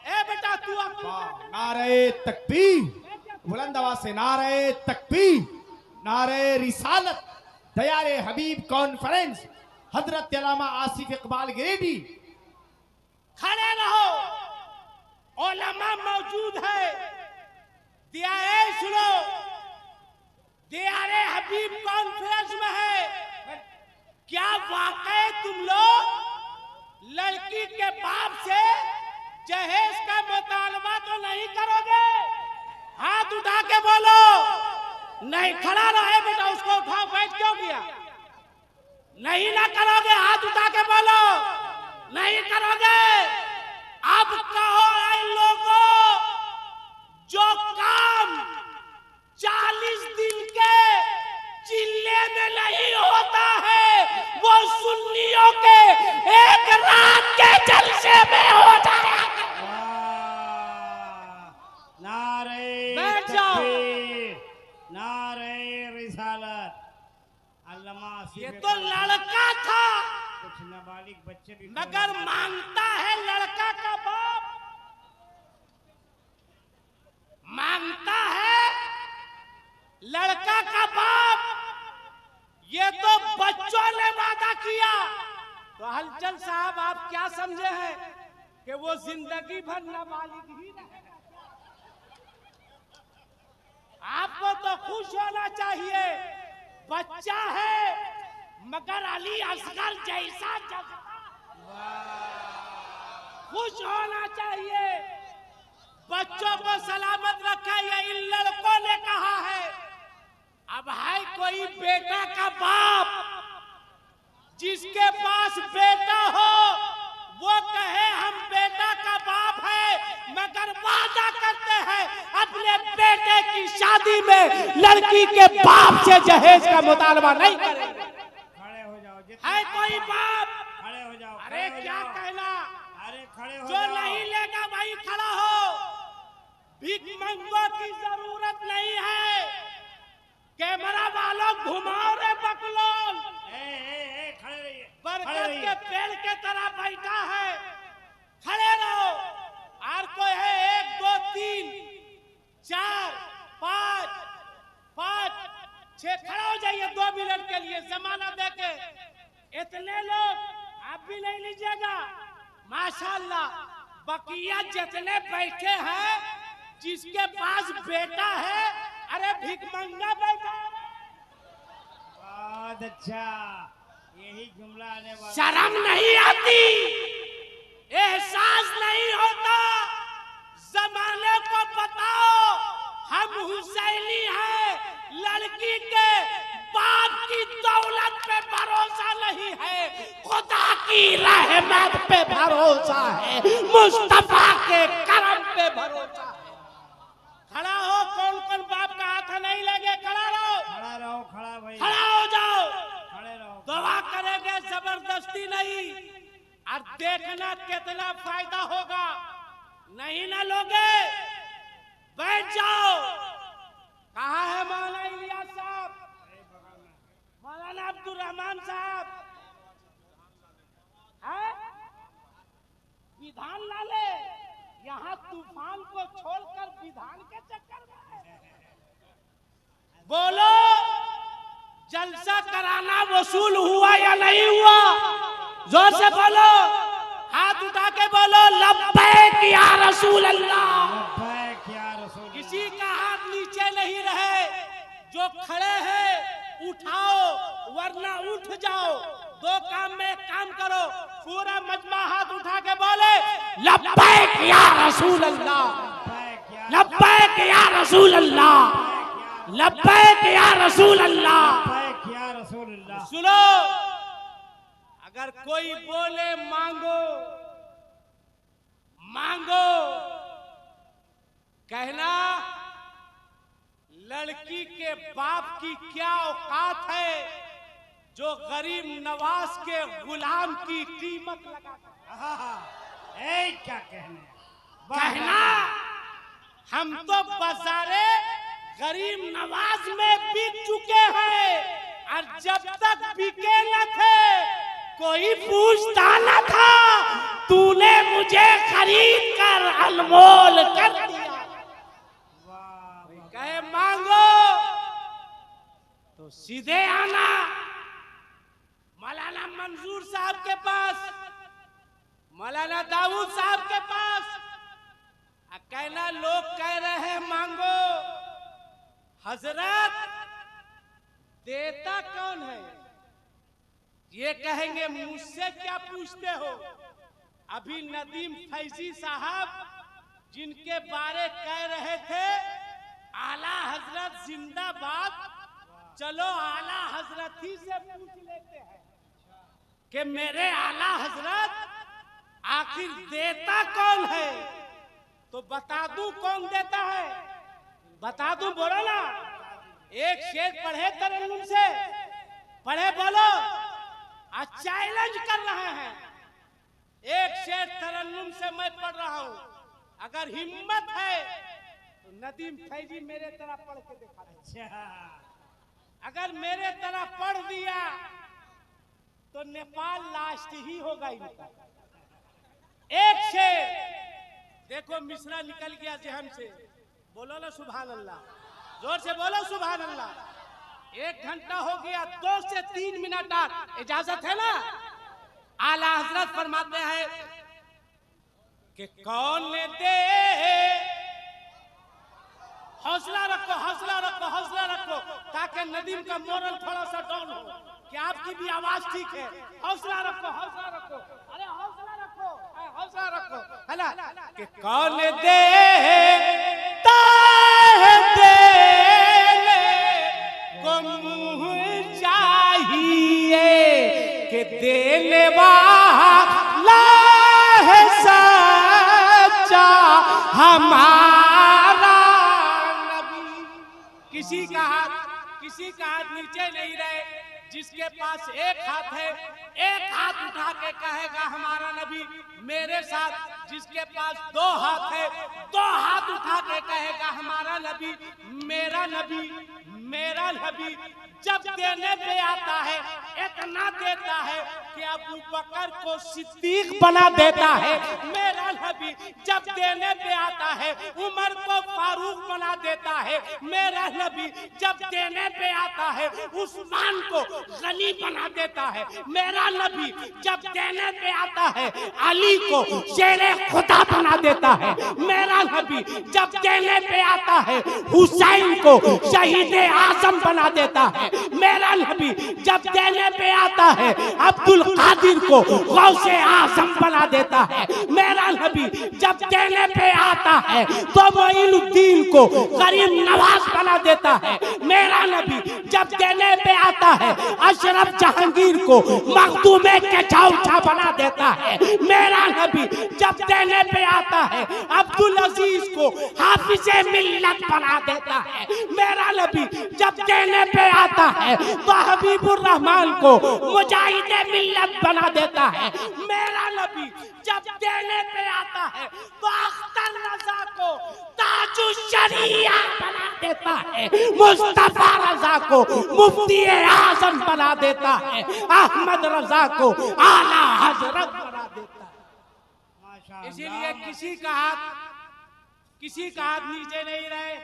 ए बेटा तू नारे तकबीर, बुलंद आवाज से नारे तकबीर, नारे रिसालत, दयारे हबीब कॉन्फ्रेंस, हजरत अल्लामा आसिफ इकबाल गिरिडी। खड़े रहो, उलमा मौजूद है। दियारे सुनो, दियारे हबीब कॉन्फ्रेंस में है। क्या वाकई तुम लोग लड़की के बाप से जहेज का मुतालबा तो नहीं करोगे? हाथ उठा के बोलो। नहीं, खड़ा रहे बेटा, उसको उठाओ, बैठ क्यों गया? नहीं ना करोगे, हाथ उठा के बोलो। नहीं करोगे? अब कहो ऐ लोगों, जो काम 40 दिन के चिल्ले में नहीं होता है, वो सुन्नियों के एक रात के जलसे में हो जाएगा। नारे बैठ जाओ। तकबीर, नारे रिसालत, अल्लामा ये आसिफ तो इकबाल। लड़का था, कुछ नाबालिग बच्चे भी मगर मांगता है लड़का का बाप, मांगता है लड़का का बाप। ये तो बच्चों ने वादा किया। तो हलचल साहब, आप क्या समझे हैं कि वो जिंदगी भर नाबालिग ही रहेगा? आपको तो खुश होना चाहिए, बच्चा है मगर अली असगर जैसा जज्बा। खुश होना चाहिए। बच्चों को सलामत रखा, ये इन लड़कों ने कहा है। अब है कोई बेटा का बाप, जिसके पास बेटा हो वो कहे हम बेटा का बाप है, मगर वादा करते हैं अपने बेटे की शादी में लड़की के बाप से जहेज का मुतालबा नहीं करेंगे। खड़े हो जाओ। है कोई बाप? खड़े हो जाओ। अरे खड़े हो क्या जाओ। कहना, अरे खड़े हो जो जाओ। नहीं लेगा वही खड़ा हो। भीख मंगों की जरूरत नहीं है। कैमरा वालों घुमाओ रे बकलोल, खड़े रहिए। बरगद के पेड़ के तरह बैठा है। खड़े रहो। और कोई है? 1 2 3 4 5 5 6, खड़ा हो जाइए 2 मिनट के लिए जमाना देके। इतने लोग आप भी नहीं लीजिएगा। माशाल्लाह, बकिया जितने बैठे हैं, जिसके पास बेटा है, अरे भिखमंगा बैठा है। बहुत अच्छा, यही जुमला आने वाला। शर्म नहीं आती, एहसास नहीं होता? जमाने को बताओ हम हुसैनी हैं, लड़की के बाप की दौलत पे भरोसा नहीं है, खुदा की रहमत पे भरोसा है, मुस्तफा के करम पे भरोसा है। खड़ा हो, कौन कौन बाप का हाथ नहीं लगे? खड़ा रहो, खड़ा रहो। खड़ा भाई, खड़ा हो जाओ। खड़े रहो। दुआ करेंगे, जबर जबरदस्ती नहीं। और देखना कितना फायदा होगा। नहीं ना लोगे, बैठ जाओ। कहाँ है मौलाना इलियास साहब, मौलाना अब्दुल रहमान साहब? है विधान लाले यहाँ तूफान को छोड़कर विधान के चक्कर में। बोलो, जलसा कराना वसूल हुआ या नहीं हुआ? जोर से बोलो, हाथ उठा के बोलो, लब्बैक या रसूल अल्लाह। लब्बैक या रसूल अल्लाह। किसी का हाथ नीचे नहीं रहे। जो खड़े हैं उठाओ, वरना उठ जाओ। दो काम में एक काम करो, पूरा मजमा हाथ उठा के बोले, लब्बैक या रसूल अल्लाह, लब्बैक या रसूल अल्लाह, लब्बैक या रसूल अल्लाह। लब्बैक या रसूल अल्लाह। सुनो, अगर कोई बोले मांगो, मांगो, कहना लड़की के बाप की क्या औकात है जो गरीब नवाज के गुलाम की कीमत लगाता। क्या कहने, कहना हम तो बाजारे गरीब नवाज में बिक चुके हैं, और जब तक बिके न थे कोई पूछता न था, तूने मुझे खरीद कर अनमोल कर दिया। कहे मांगो तो सीधे आना मौलाना मंजूर साहब के पास, मौलाना दाऊद साहब के पास। कहना लोग कह रहे हैं मांगो, हजरत देता कौन है? ये कहेंगे मुझसे क्या पूछते हो? अभी नदीम फैजी साहब जिनके बारे कह रहे थे आला हजरत जिंदाबाद, चलो आला हजरत ही से पूछ लेते हैं कि मेरे आला हजरत आखिर देता कौन है? तो बता दूं कौन देता है, बता दूं, बोलो ना। एक शेर पढ़े तरन्नुम से, पढ़े बोलो, आज चैलेंज कर रहे हैं। एक शेर तरन्नुम से मैं पढ़ रहा हूं, अगर हिम्मत है तो नदीम फैजी मेरे तरह पढ़ के दिखा। अच्छा, अगर मेरे तरह पढ़ दिया तो नेपाल लास्ट ही होगा इनका। एक शेर देखो, मिश्रा निकल गया जहन से। बोलो ना सुभान अल्लाह, जोर से बोलो सुभान अल्लाह। 1 घंटा हो गया, 2 से 3 मिनट और इजाजत है ना? आला हजरत फरमाते हैं कि कौन दे, हौसला रखो, हौसला रखो, हौसला रखो, ताकि नदीम का मोरल थोड़ा सा डाउन हो, कि आपकी भी आवाज ठीक है। हौसला रखो, हौसला रखो, अरे हौसला रखो, हौसला रखो, है ना? कि कौन देता है देने को मुँह चाहिए, कि देने वाला है सच्चा हमारा नबी। किसी का हाथ नीचे नहीं रहे। जिसके पास एक हाथ है, एक हाथ उठा के कहेगा हमारा नबी मेरे साथ। जिसके पास 2 हाथ है, 2 हाथ उठा के कहेगा हमारा नबी मेरा नबी, मेरा नबी। जब देने पे आता है इतना देता है कि अबू बकर को सिद्दीक बना देता है मेरा नबी। जब देने पे आता है उमर को फारूक बना देता है मेरा नबी। जब देने पे आता है उस्मान को गनी बना देता है मेरा नबी। जब देने पे आता है अली को शेरे खुदा बना देता है मेरा नबी। जब देने पे आता है हुसैन को शहीद आजम बना देता है मेरा नबी। जब देने पे आता है अब्दुल कादिर को गौसे आजम बना देता है मेरा नबी। जब देने पे आता है तो मोइनुद्दीन को गरीब नवाज बना देता है मेरा नबी। जब देने पे आता है अशरफ जहांगीर को मखदूमे के चौथा बना देता है मेरा नबी। जब देने पे आता है अब्दुल अजीज को हाफिजे मिल्लत बना देता है। मेरा नबी जब देने पे आता है तो हबीबुर रहमान को मुजाहिदे मिल्लत बना देता है। मेरा नबी जब देने पे आता है तो अख्तर रजा को ताजुश शरिया बना देता है। मुस्तफा रजा को मुफ्ती आजम बना देता है। अहमद रजा को आला हजरत बना देता है। माशाअल्लाह, इसीलिए किसी का हाथ नीचे नहीं रहे।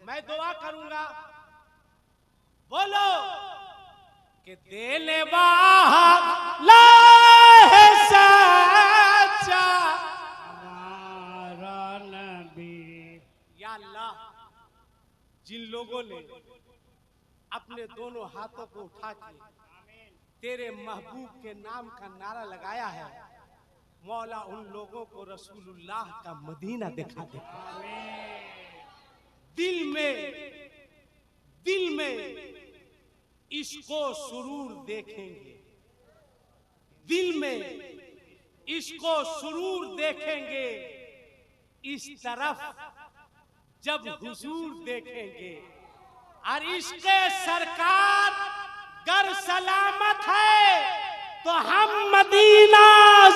मैं दुआ करूंगा, बोलो कि देने वाला है सच्चा हमारा नबी। या अल्लाह, जिन लोगों ने अपने दोनों हाथों को उठा के तेरे महबूब के नाम का नारा लगाया है, मौला उन लोगों को रसूलुल्लाह का मदीना दिखा दे। दिल में इसको सुरूर देखेंगे, दिल में इसको सुरूर देखेंगे, इस तरफ जब हुजूर देखेंगे। और इसके सरकार गर सलामत है तो हम मदीना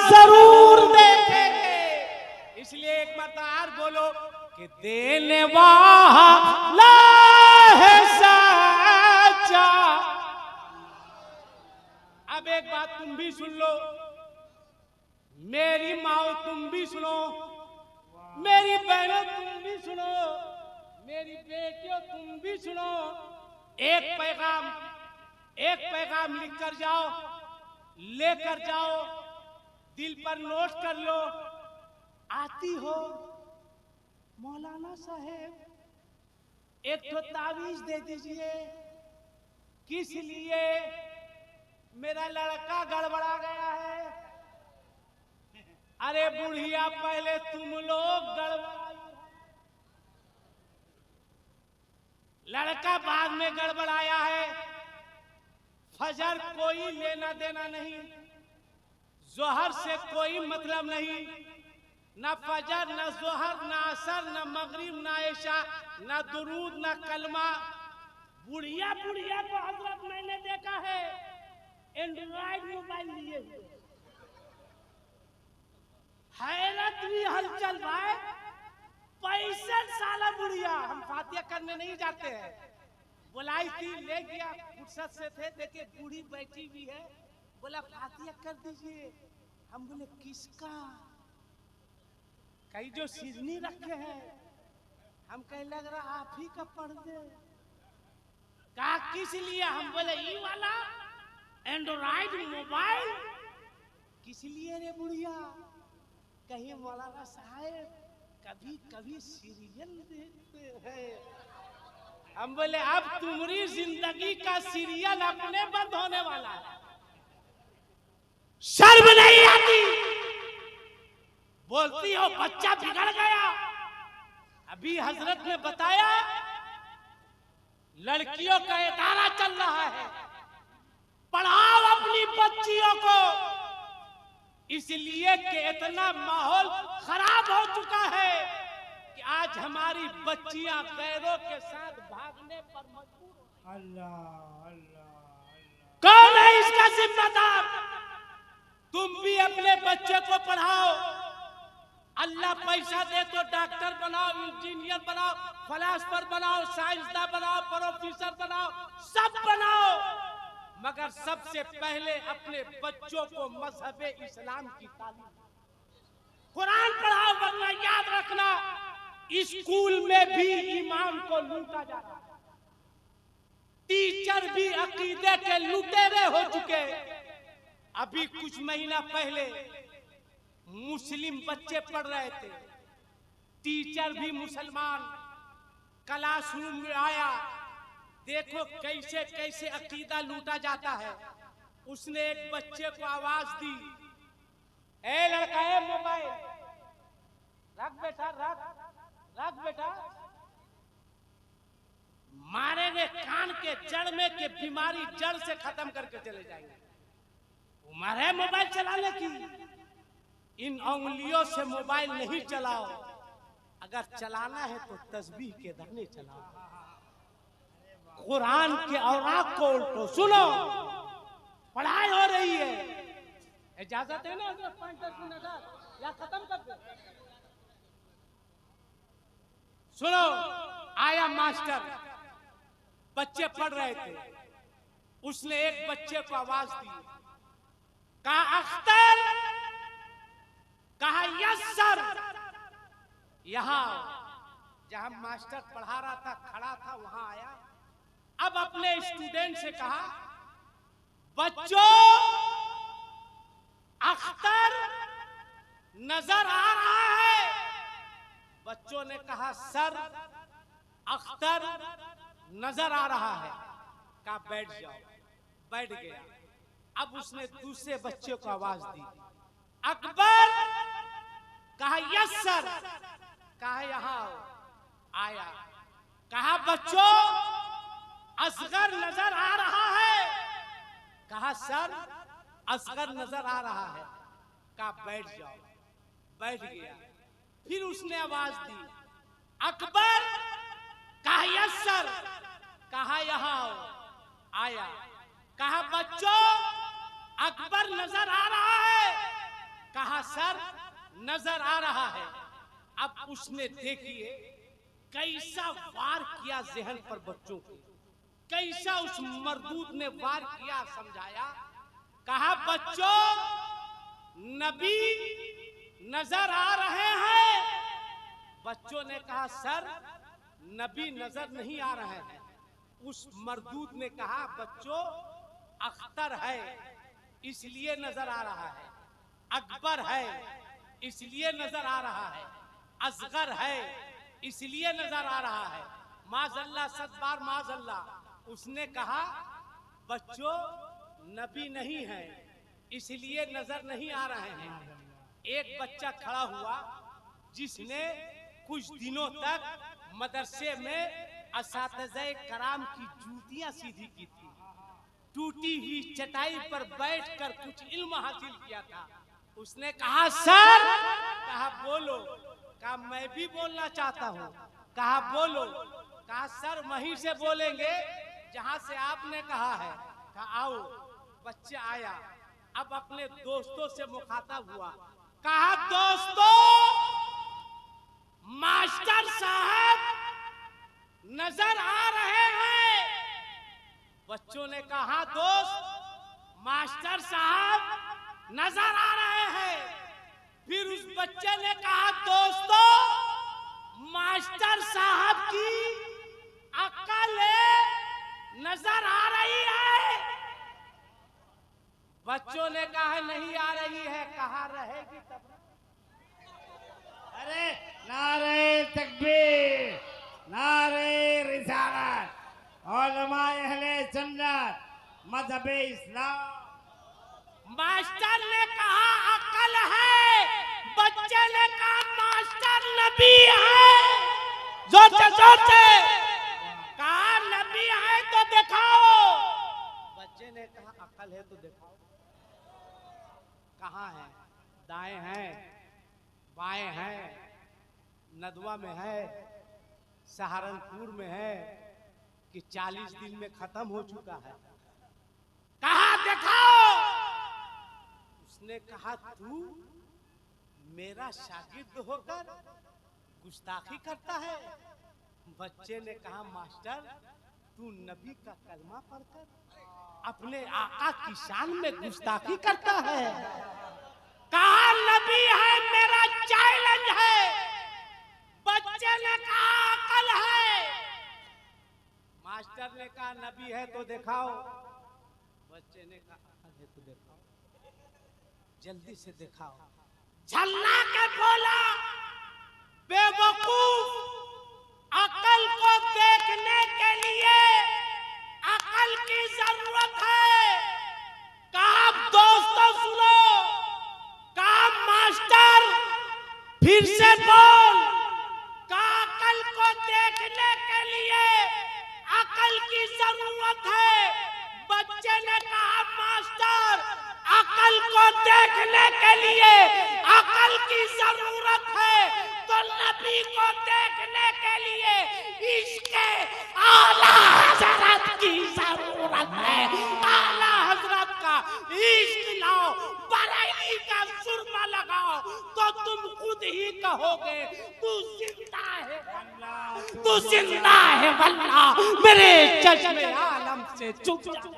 जरूर देखेंगे। इसलिए एक मरतबा और बोलो कि देने वाला है सच्चा। अब एक बात तुम भी सुन लो, मेरी माओ तुम भी सुनो, मेरी बहनों तुम भी सुनो, मेरी बेटियों तुम भी सुनो। एक पैगाम लिख कर जाओ, लेकर जाओ, दिल पर नोट कर लो। आती हो मौलाना साहेब एक तो तावीज दे दीजिए। किस लिए? मेरा लड़का गड़बड़ा गया है। अरे बुढ़िया, पहले तुम लोग गड़बड़ाई, लड़का बाद में गड़बड़ाया है। फजर कोई लेना देना नहीं, जोहर से कोई मतलब नहीं, ना फजर, ना जोहर, ना असर, ना मगरिब, ना ऐशा, ना दुरूद, ना कलमा। बुढ़िया को हजरत मैंने देखा है एंड्रॉइड मोबाइल लिए हुए। हैरत भी हलचल भाई, 65 साल बुढ़िया। हम फातिया करने नहीं जाते हैं, बुलाई थी, ले गया, फुर्सत से थे, देखे बूढ़ी बैठी हुई है, बोला फातिया कर दीजिए। हम बोले किसका? कई जो सिजनी रखे हैं। हम कहे लग रहा आप ही का पढ़ दे। कहा किस लिए? हम बोले ये वाला एंड्रॉइड मोबाइल। किस लिए रे बुढ़िया? कहीं मौलाना साहब कभी कभी सीरियल देखते हैं। हम बोले अब तुम्हारी जिंदगी का सीरियल अपने बंद होने वाला है। शर्म नहीं आती? बोलती हो बच्चा बिगड़ गया। अभी हजरत ने बताया लड़कियों का इदारा चल रहा है, पढ़ाओ अपनी बच्चियों को। इसलिए कि इतना माहौल खराब हो चुका है कि आज हमारी बच्चियां गैरों के साथ भागने पर मजबूर। अल्लाह अल्लाह कौन है इसका जिम्मेदार? तुम भी अपने बच्चे को पढ़ाओ। अल्लाह पैसा दे तो डॉक्टर बनाओ, इंजीनियर बनाओ, फिलासफर बनाओ, साइंसदान बनाओ, प्रोफेसर बनाओ, सब बनाओ, मगर सबसे पहले अपने बच्चों को मजहब इस्लाम की तालीम, कुरान पढ़ाओ। वरना याद रखना स्कूल में भी ईमान को लूटा जा रहा है। टीचर भी अकीदे के लुटेरे हो चुके। अभी कुछ महीना पहले मुस्लिम बच्चे पढ़ रहे थे, टीचर भी मुसलमान क्लासरूम में आया, देखो कैसे कैसे अकीदा लूटा जाता है। उसने एक बच्चे को आवाज दी, ए लड़का, ए मोबाइल रख बेटा, रख बेटा। मारे ने कान के जड़ में के बीमारी जड़ से खत्म करके चले जाएंगे। उम्र है मोबाइल चलाने की। इन उंगलियों से मोबाइल नहीं चलाओ, अगर चलाना है तो तस्बीह के दाने चलाओ, कुरान के औराक को उल्टो। सुनो, पढ़ाई हो रही है, इजाजत है ना? 5-10 मिनट या खत्म कर दो। सुनो, आया मास्टर, बच्चे पढ़ रहे थे, उसने एक बच्चे को आवाज दी, कहा अख्तर, कहा यस सर। यहां जहां मास्टर पढ़ा रहा था, खड़ा था, वहां आया। अब अपने स्टूडेंट से कहा, बच्चों अख्तर नजर आ रहा है। बच्चों ने कहा सर अख्तर नजर आ रहा है। कहा बैठ जाओ, बैठ गया। अब उसने दूसरे बच्चे को आवाज दी, अकबर, कहा यस सर। कहा यहां आओ। आया, कहा बच्चों असगर नजर आ रहा है। कहा सर असगर नजर आ रहा है। कहा बैठ जाओ, बैठ गया। फिर उसने आवाज दी, अकबर, कहा यस सर। कहा यहां आओ। आया, कहा बच्चों अकबर नजर आ रहा है। कहा सर नजर आ रहा है। अब उसने देखिए कैसा वार किया जहन पर बच्चों को, कैसा उस मरदूद ने वार किया, समझाया। कहा बच्चों नबी नजर आ रहे हैं। बच्चों ने कहा सर नबी नजर नहीं आ रहे हैं। उस मरदूद ने कहा बच्चों अख्तर है इसलिए नजर आ रहा है, अकबर है इसलिए नजर आ रहा है, असगर है इसलिए नजर आ रहा है। माज़अल्लाह, 7 बार माज़अल्लाह। उसने कहा बच्चों नबी नहीं है इसलिए नजर नहीं आ रहे हैं। एक बच्चा खड़ा हुआ जिसने कुछ दिनों तक मदरसे में असातिज़े कराम की जूतियां सीधी की थी, टूटी हुई चटाई पर बैठकर कुछ इल्म हासिल किया था। उसने कहा सर। कहा बोलो। कहा मैं भी बोलना चाहता हूँ। कहा बोलो। कहा सर वहीं से बोलेंगे जहां से आपने कहा है। कहा आओ। बच्चे आया, अब अपने दोस्तों से मुखातब हुआ। कहा दोस्तों मास्टर साहब नजर आ रहे हैं। बच्चों ने कहा दोस्त मास्टर साहब नजर आ रहे हैं। फिर उस बच्चे ने कहा दोस्तों मास्टर साहब की अक्ल नजर आ रही है। बच्चों ने कहा नहीं आ रही है। कहा रहेगी तब। अरे नारे तकबीर, नारे रिसालत, उलमा अहले सुन्नत, मजहबे इस्लाम। मास्टर ने कहा अकल है, बच्चे ने कहा मास्टर नबी है। जोर से कहा नबी है तो दिखाओ। बच्चे ने कहा अकल है तो दिखाओ। कहाँ है? दाएं हैं, बाएं हैं, नदवा में है, सहारनपुर में है कि 40 दिन में खत्म हो चुका है। कहा दिखाओ। उसने कहा तू मेरा शागिर्द होकर गुस्ताखी करता है। बच्चे ने कहा मास्टर तू नबी का कलमा पढ़कर अपने आका की शान में गुस्ताखी करता है। कहा नबी है मेरा चैलेंज है। बच्चे ने कहा अकल है। मास्टर ने कहा नबी है तो दिखाओ। बच्चे ने कहा अकल है तो दिखाओ, जल्दी से दिखाओ। झल्ला के बोला बेवकूफ, अकल को देखने के लिए अकल की जरूरत है। कहा दोस्तों सुनो। कहा मास्टर फिर से बोल। कहा अकल को देखने के लिए अकल की जरूरत है। बच्चे ने कहा मास्टर अकल को देखने देखने के लिए अकल की जरूरत है, तो नबी को देखने के लिए इसके आला हजरत की जरूरत है। आला हजरत का इश्क लाओ, बरेली का सुरमा लगाओ, तो तुम खुद ही कहोगे तू जिंदा है, तू जिंदा है वल्लाह, मेरे चश्मे आलम से चुप जा।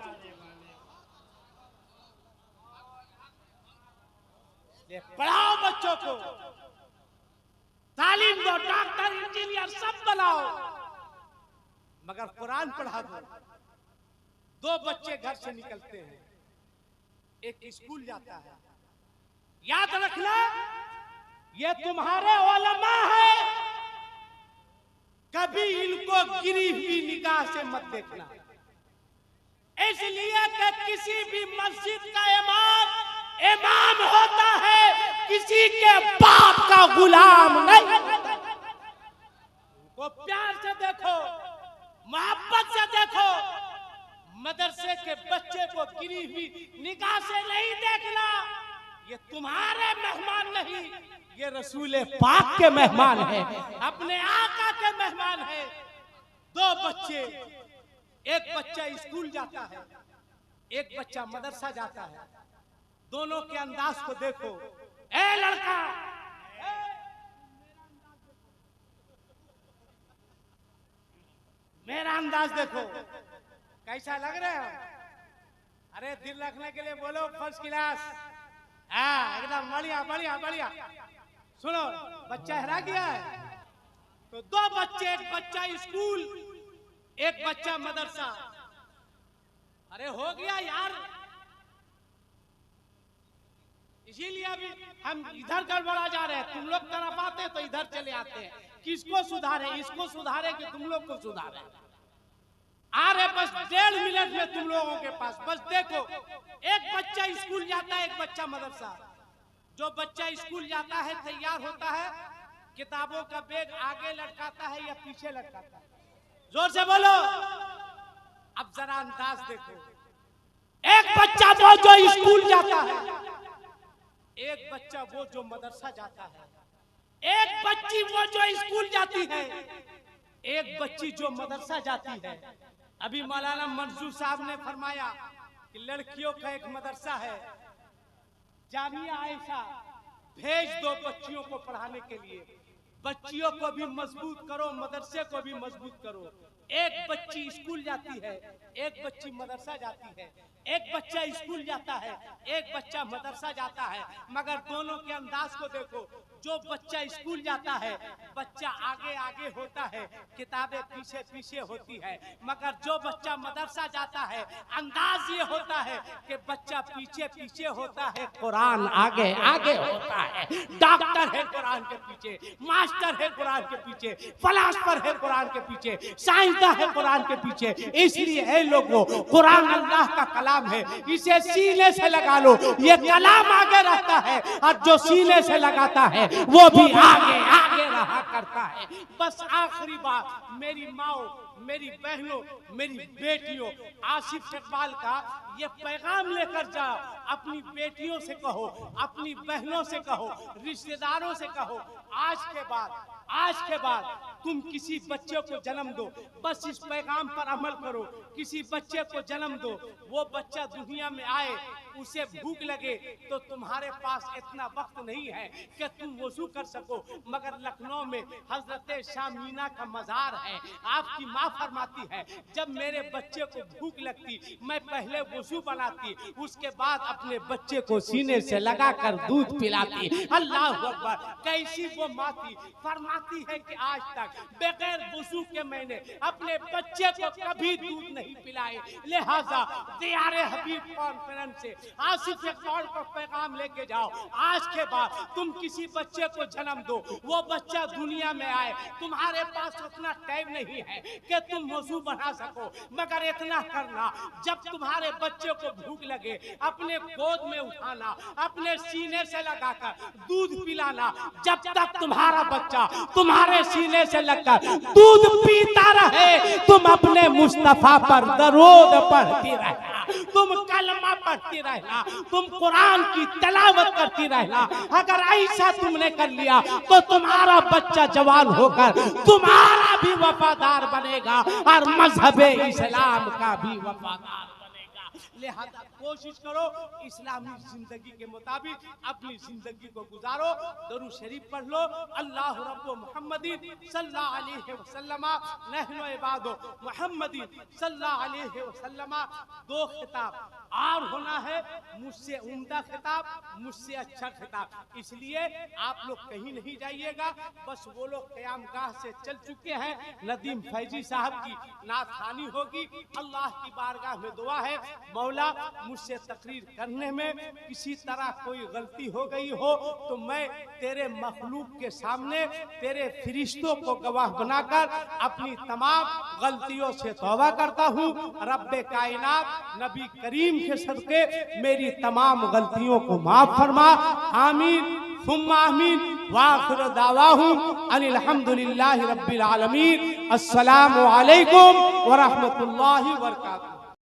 पढ़ाओ बच्चों को, तालीम दो, डॉक्टर इंजीनियर सब बनाओ, मगर कुरान पढ़ा दो। दो बच्चे घर से निकलते हैं, एक स्कूल जाता है, याद रखना ये तुम्हारे उलमा है, कभी इनको गिरी हुई निगाह से मत देखना। इसलिए कि किसी भी मस्जिद का इमाम होता है, किसी के बाप का गुलाम नहीं। वो प्यार से देखो, मोहब्बत से देखो, मदरसे के बच्चे को गिरी हुई निगाह से नहीं देखना। ये तुम्हारे मेहमान नहीं, ये रसूल पाक के मेहमान है, अपने आका के मेहमान है। दो बच्चे, एक बच्चा स्कूल जाता है, एक बच्चा मदरसा जाता है। दोनों के अंदाज को देखो। ए लड़का, मेरा अंदाज देखो, कैसा लग रहा है? अरे दिल रखने के लिए बोलो फर्स्ट क्लास। हाँ, एकदम बढ़िया बढ़िया बढ़िया। सुनो, बच्चा हरा गया है तो दो बच्चे, एक बच्चा स्कूल, एक बच्चा मदरसा। अरे हो गया यार, इसीलिए अभी हम इधर गड़बड़ा जा रहे हैं। तुम लोग तरफ आते तो इधर चले आते हैं। किसको सुधारे? इसको सुधारे कि तुम लोग को सुधारे? आ रहे बस 1.5 मिनट में तुम लोगों के पास। बस देखो, एक बच्चा स्कूल जाता है, एक बच्चा मदरसा। जो बच्चा स्कूल जाता है तैयार होता है, किताबों का बैग आगे लटकाता है या पीछे लटकाता है? जोर से बोलो। अब जरा अंदाज देखो। एक बच्चा वो जो स्कूल जाता है, एक बच्चा वो जो मदरसा जाता है, एक बच्ची वो जो स्कूल जाती है, एक बच्ची जो मदरसा जाती है। अभी मौलाना मंसूर साहब ने फरमाया कि लड़कियों का एक मदरसा है, जामिया आयशा, भेज दो बच्चियों को पढ़ाने के लिए। बच्चियों को भी मजबूत करो, मदरसे को भी मजबूत करो। एक बच्ची स्कूल जाती है, एक बच्ची मदरसा जाती है। एक बच्चा स्कूल जाता है, एक बच्चा मदरसा जाता है, मगर दोनों के अंदाज को देखो। जो बच्चा स्कूल जाता है, बच्चा आगे आगे होता है, किताबें पीछे पीछे होती है। मगर जो बच्चा मदरसा जाता है, अंदाज ये होता है कि बच्चा पीछे पीछे होता है, कुरान आगे आगे होता है। डॉक्टर है कुरान के पीछे, मास्टर है कुरान के पीछे, फिलोसोफर है कुरान के पीछे, साइंसदान है कुरान के पीछे। इसलिए ऐ लोगों, कुरान अल्लाह का कलाम है, इसे सीने से लगा लो। ये कलाम आगे रहता है और जो सीने से लगाता है वो भी आगे आगे रहा करता है। बस आखिरी बात, मेरी माओ, मेरी बहनों, मेरी बेटियों, आसिफ इकबाल का ये पैगाम लेकर जाओ। अपनी बेटियों से कहो, अपनी बहनों से कहो, रिश्तेदारों से कहो, आज के बाद तुम किसी बच्चे को जन्म दो, बस इस पैगाम पर अमल करो। किसी बच्चे को जन्म दो, वो बच्चा दुनिया में आए, उसे भूख लगे तो तुम्हारे पास इतना वक्त नहीं है कि तुम वजू कर सको। मगर लखनऊ में हजरत शामीना का मजार है। आपकी माँ फरमाती है, जब मेरे बच्चे को भूख लगती, मैं पहले वजू बनाती, उसके बाद अपने बच्चे को सीने से लगाकर दूध पिलाती। अल्लाह अकबर। कैसी वो माँ थी, फरमाती है कि आज तक बगैर वजू के मैंने अपने बच्चे को कभी दूध नहीं पिलाए। लिहाजा दियारे हबीब कॉन्फ्रेंस से आसिफ इकबाल को पैगाम लेके जाओ। आज के बाद तुम किसी बच्चे को जन्म दो, वो बच्चा दुनिया में आए, तुम्हारे पास उतना टाइम नहीं है कि तुम वजू बना सको, मगर इतना करना, जब तुम्हारे बच्चे को भूख लगे, अपने गोद में उठाना, अपने सीने से लगाकर दूध पिलाना। जब तक तुम्हारा बच्चा तुम्हारे सीने से लगकर दूध पीता रहे, तुम अपने मुस्तफा पर दरूद पढ़ती रहना, तुम कलमा पढ़ती रहना। रहना, तुम कुरान की तिलावत करती रहना। अगर ऐसा तुमने कर लिया तो तुम्हारा बच्चा जवान होकर तुम्हारा भी वफादार बनेगा और मजहबे इस्लाम का भी वफादार बनेगा। लिहाजा कोशिश करो इस्लामी जिंदगी के मुताबिक अपनी जिंदगी को गुजारो। दरूद शरीफ पढ़ लो। अल्लाह रब्बु मुहम्मदी सल्लल्लाहु अलैहि वसल्लम नहनु इबादो मुहम्मदी सल्लल्लाहु अलैहि वसल्लम। दो खिताब और होना है, मुझसे उम्दा खिताब, मुझसे अच्छा खिताब। इसलिए आप लोग कहीं नहीं जाइएगा, बस वो लोग क़यामगाह से चल चुके हैं। नदीम फैजी साहब की नात खानी होगी। अल्लाह की बारगाह में दुआ है, मौला मुझसे तकरीर करने में किसी तरह कोई गलती हो गई हो तो मैं तेरे मखलूक के सामने तेरे फरिश्तों को गवाह बनाकर अपनी तमाम गलतियों से तौबा करता हूँ। रब्बे कायनात नबी करीम के सदके मेरी तमाम गलतियों को माफ फरमा। आमीन सुम्मा आमीन। वाखिर दावाहुम अनिल हम्दुलिल्लाहि रब्बिल आलमीन। अस्सलामु अलैकुम व रहमतुल्लाहि व बरकातहू।